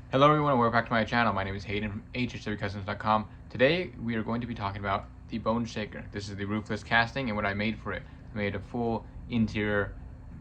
Hello everyone and welcome back to my channel. My name is Hayden from HHWCUSTOMS.com. Today we are going to be talking about the BoneShaker. This is the roofless casting and what I made for it. I made a full interior,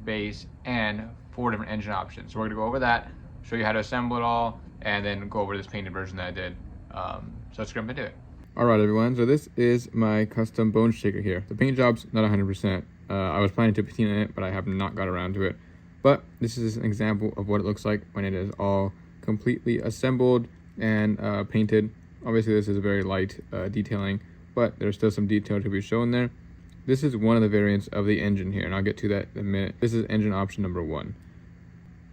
base, and 4 different engine options. So we're going to go over that, show you how to assemble it all, and then go over this painted version that I did. So let's jump into it. Alright everyone, so this is my custom BoneShaker here. The paint job's not 100%. I was planning to patina it, but I have not got around to it. But this is an example of what it looks like when it is all completely assembled and painted. Obviously this is a very light detailing, but there's still some detail to be shown there. This is one of the variants of the engine here, and I'll get to that in a minute. This is engine option number 1.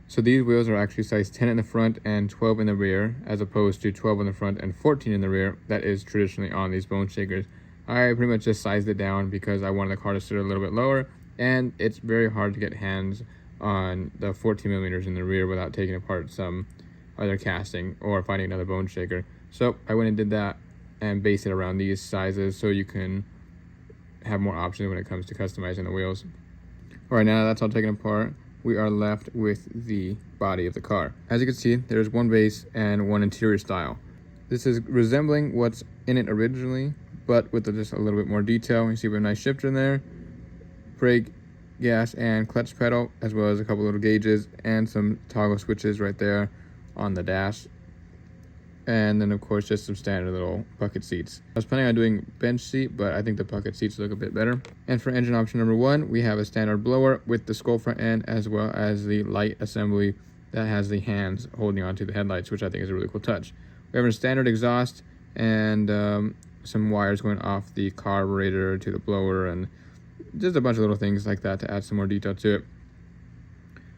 So these wheels are actually size 10 in the front and 12 in the rear, as opposed to 12 in the front and 14 in the rear. That is traditionally on these BoneShakers. I pretty much just sized it down because I wanted the car to sit a little bit lower, and it's very hard to get hands on the 14 millimeters in the rear without taking apart some other casting or finding another BoneShaker. So I went and did that and based it around these sizes so you can have more options when it comes to customizing the wheels. All right, now that's all taken apart, we are left with the body of the car. As you can see, there's one base and one interior style. This is resembling what's in it originally, but with just a little bit more detail. You see we have a nice shifter in there, brake, gas, and clutch pedal, as well as a couple little gauges and some toggle switches right there on the dash, and then of course just some standard little bucket seats. I was planning on doing bench seat, but I think the bucket seats look a bit better. And for engine option number 1, we have a standard blower with the skull front end, as well as the light assembly that has the hands holding onto the headlights, which I think is a really cool touch. We have a standard exhaust and some wires going off the carburetor to the blower, and just a bunch of little things like that to add some more detail to it.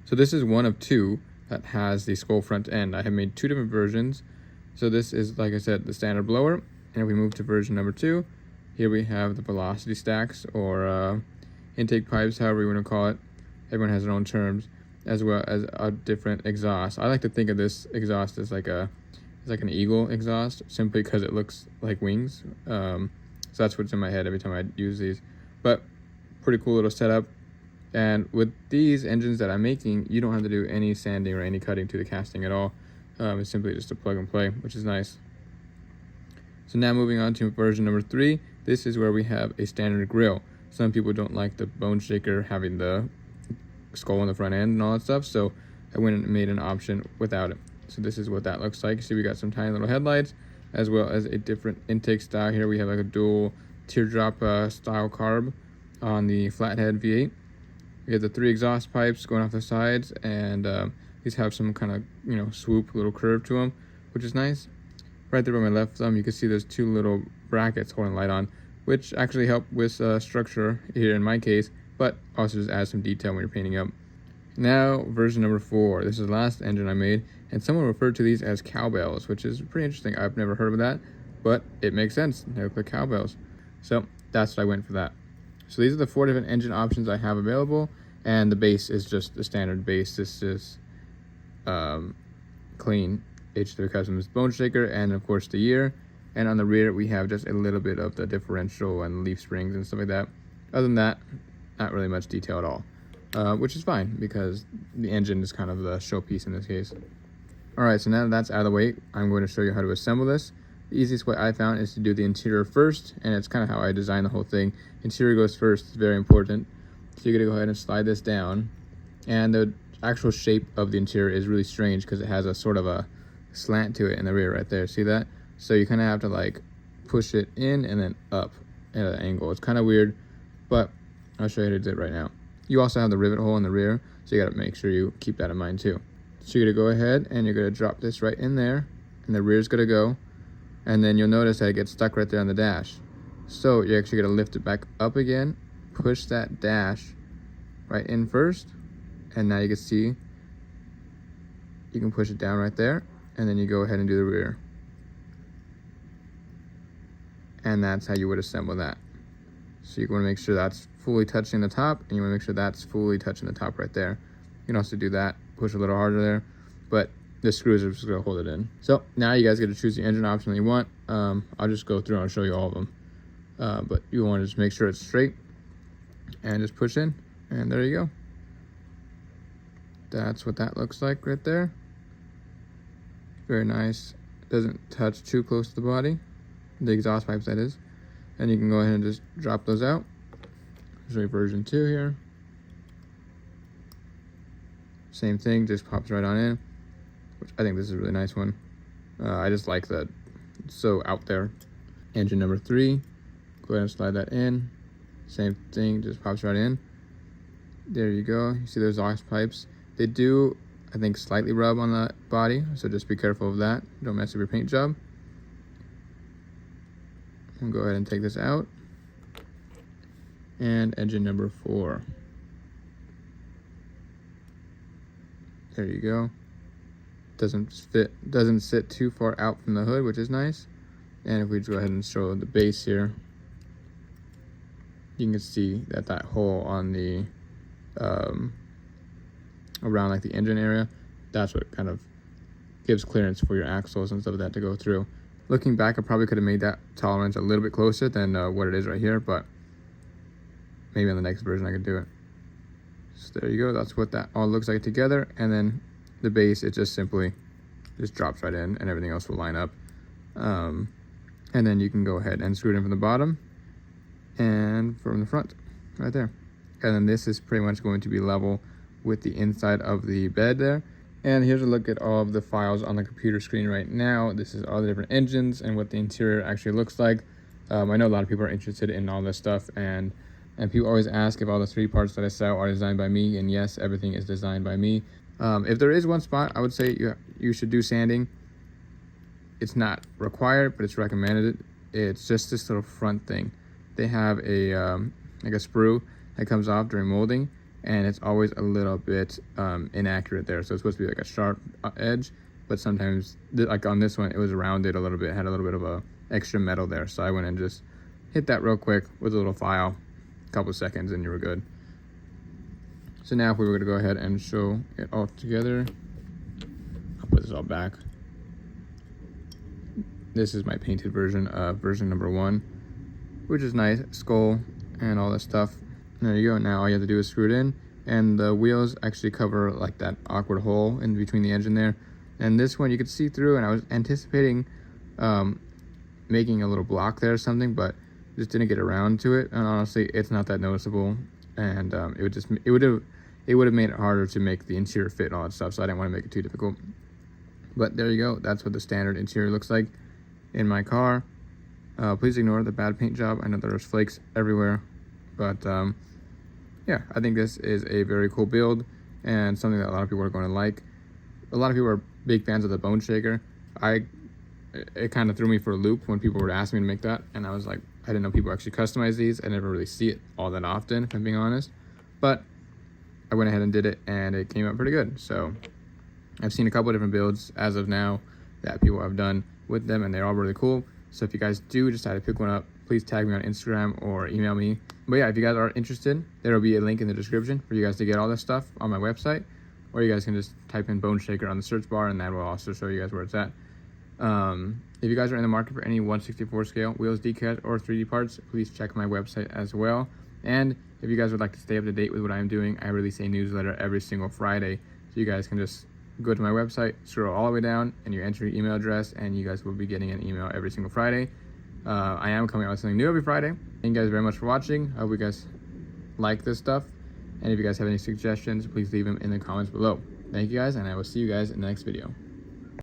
So this is one of 2 that has the skull front end. I have made 2 different versions. So this is, like I said, the standard blower. And if we move to version number 2, here we have the velocity stacks, or intake pipes, however you want to call it. Everyone has their own terms, as well as a different exhaust. I like to think of this exhaust as like an eagle exhaust, simply because it looks like wings. So that's what's in my head every time I use these. But pretty cool little setup. And with these engines that I'm making, you don't have to do any sanding or any cutting to the casting at all. It's simply just a plug and play, which is nice. So now moving on to version number 3, this is where we have a standard grille. Some people don't like the BoneShaker having the skull on the front end and all that stuff, so I went and made an option without it. So this is what that looks like. See, we got some tiny little headlights, as well as a different intake style here. We have like a dual teardrop style carb on the flathead V8. We have the 3 exhaust pipes going off the sides, and these have some kind of, swoop, little curve to them, which is nice. Right there by my left thumb, you can see there's 2 little brackets holding light on, which actually help with structure here in my case, but also just add some detail when you're painting up. Now, version number 4. This is the last engine I made, and someone referred to these as cowbells, which is pretty interesting. I've never heard of that, but it makes sense. They look like cowbells. So that's what I went for that. So these are the 4 different engine options I have available, and the base is just the standard base. This is clean HHWCUSTOMS BoneShaker, and of course the year. And on the rear we have just a little bit of the differential and leaf springs and stuff like that. Other than that, not really much detail at all, which is fine because the engine is kind of the showpiece in this case. Alright, so now that that's out of the way, I'm going to show you how to assemble this. The easiest way I found is to do the interior first, and it's kind of how I designed the whole thing. Interior goes first, it's very important. So you're going to go ahead and slide this down, and the actual shape of the interior is really strange because it has a sort of a slant to it in the rear right there. See that? So you kind of have to like push it in and then up at an angle. It's kind of weird, but I'll show you how to do it right now. You also have the rivet hole in the rear, so you got to make sure you keep that in mind too. So you're going to go ahead and you're going to drop this right in there, and the rear's going to go, and then you'll notice that it gets stuck right there on the dash. So you're actually going to lift it back up again, push that dash right in first, and now you can see you can push it down right there, and then you go ahead and do the rear. And that's how you would assemble that. So you want to make sure that's fully touching the top, and you want to make sure that's fully touching the top right there. You can also do that, push a little harder there, but the screws are just going to hold it in. So now you guys get to choose the engine option that you want. I'll just go through and I'll show you all of them. But you want to just make sure it's straight and just push in, and there you go. That's what that looks like right there. Very nice. Doesn't touch too close to the body. The exhaust pipes, that is. And you can go ahead and just drop those out. There's version 2 here. Same thing, just pops right on in. Which I think this is a really nice one. I just like that it's so out there. Engine number 3. Go ahead and slide that in. Same thing, just pops right in. There you go. You see those exhaust pipes. They do, I think, slightly rub on the body, so just be careful of that. Don't mess up your paint job. I'll go ahead and take this out. And engine number 4. There you go. Doesn't sit too far out from the hood, which is nice. And if we just go ahead and show the base here, you can see that hole on the around like the engine area, that's what kind of gives clearance for your axles and stuff like that to go through. Looking back, I probably could have made that tolerance a little bit closer than what it is right here, but maybe on the next version I could do it. So there you go. That's what that all looks like together. And then the base, it just simply drops right in, and everything else will line up. And then you can go ahead and screw it in from the bottom and from the front, right there. And then this is pretty much going to be level with the inside of the bed there. And here's a look at all of the files on the computer screen right now. This is all the different engines and what the interior actually looks like. I know a lot of people are interested in all this stuff, and people always ask if all the 3 parts that I sell are designed by me, and yes, everything is designed by me. If there is one spot, I would say you should do sanding. It's not required, but it's recommended. It's just this little front thing. They have a like a sprue that comes off during molding, and it's always a little bit inaccurate there. So it's supposed to be like a sharp edge, but sometimes, like on this one, it was rounded a little bit, had a little bit of a extra metal there. So I went and just hit that real quick with a little file, a couple of seconds, and you were good. So now if we were gonna go ahead and show it all together, I'll put this all back. This is my painted version of version number 1, which is nice, skull and all that stuff. And there you go. Now all you have to do is screw it in, and the wheels actually cover like that awkward hole in between the engine there. And this one you could see through, and I was anticipating making a little block there or something, but just didn't get around to it. And honestly, it's not that noticeable, and it would have made it harder to make the interior fit and all that stuff. So I didn't want to make it too difficult. But there you go. That's what the standard interior looks like in my car. Please ignore the bad paint job. I know there's flakes everywhere, but yeah, I think this is a very cool build and something that a lot of people are going to like. A lot of people are big fans of the BoneShaker. It kind of threw me for a loop when people were asking me to make that, and I was like, I didn't know people actually customize these. I never really see it all that often, if I'm being honest. But I went ahead and did it, and it came out pretty good. So I've seen a couple of different builds as of now that people have done with them, and they're all really cool. So if you guys do decide to pick one up, please tag me on Instagram or email me. But yeah, if you guys are interested, there will be a link in the description for you guys to get all this stuff on my website, or you guys can just type in BoneShaker on the search bar, and that will also show you guys where it's at. If you guys are in the market for any 1/64 scale wheels, decals, or 3D parts, please check my website as well. And if you guys would like to stay up to date with what I'm doing, I release a newsletter every single Friday, so you guys can just go to my website, scroll all the way down, and you enter your email address, and you guys will be getting an email every single Friday. I am coming out with something new every Friday. Thank you guys very much for watching. I hope you guys like this stuff, and if you guys have any suggestions, please leave them in the comments below. Thank you guys, and I will see you guys in the next video.